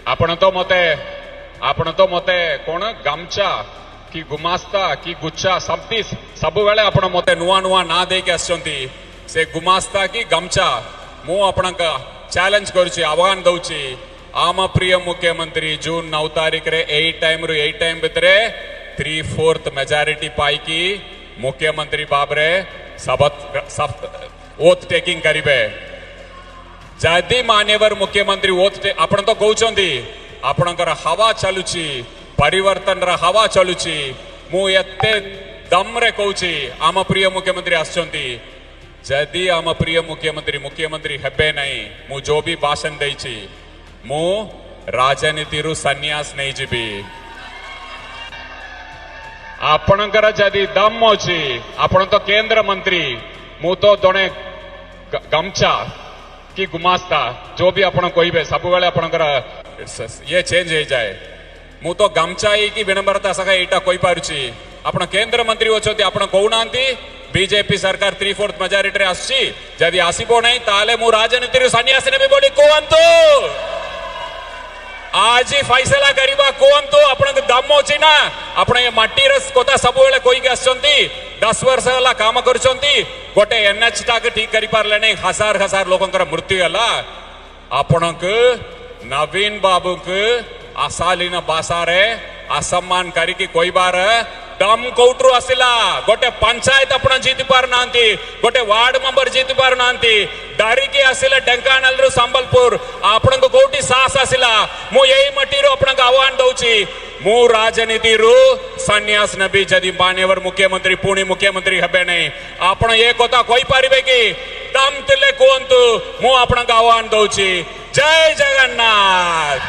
आपण तो मते कोण गामचा कि गुमास्ता कि गुच्छा सब बेले आपण मते नुआ नुआ ना देके आछंती से गुमास्ता कि गामचा मु आपणक चैलेंज करूची आह्वान दउची आम प्रिय मुख्यमंत्री जून 9 तारीख रे 8 टाइम भितरे 3/4 मेजॉरिटी पाई की मुख्यमंत्री बाबरे ओथ टेकिंग करिबे जदि मान्यवर मुख्यमंत्री ओथ आपण तो कहउचंती आपणकर हवा चलुची परिवर्तन रा हवा चलुची मु एते दम रे कहउची आम प्रिय मुख्यमंत्री आछंती जदि आम प्रिय मुख्यमंत्री हेबे नहीं मु जो भी भाषण देइची मु राजनीति रु सन्यास नहीं जीबी आपणकर जदि दम अछि आपण तो केंद्र मंत्री मु तो जणे गमछा कि गुमास्ता जो भी आपण कहबे सब बेले आपणकर ये चेंज हो जाए मु तो गमछा की विनम्रता सका एटा कहि पारुची आपण केंद्र मंत्री होचोती आपण कहउनांती बीजेपी सरकार 3/4 मेजॉरिटी रे आसी जदि आसीबो नहीं ताले मु राजनीति रे सन्यास नेबे बोली कोहंतु आज ही फैसला करिबा कोहंतु आपण दम अछि ना आपण ये माटी रस कोता सब बेले कोई के आछंती 10 वर्ष होला काम करछंती गोटे एनएच टाक ठीक करि पारले नहीं हजार लोकंकर मृत्यु होला आपणक नवीन बाबू के आसालीन भाषारे असम्मान करिकी कोई बार दम कोट्रु आसिला गोटे पंचायत आपण जीति पार नांती गोटे वार्ड मेंबर जीति पार नांती डारिकी आसिले ढेंकानाल रु संबलपुर आपण को कोटी साहस आसिला मु एई मटी रो आपण आह्वान दउची मु राजनीति रु सन्यास नबी जदि मान्यवर मुख्यमंत्री पुणी मुख्यमंत्री हेबे नहीं आपण ए कथा कहि पारिबे कि दम तिले कोंतु मु आपण आह्वान दउची जय जगन्नाथ।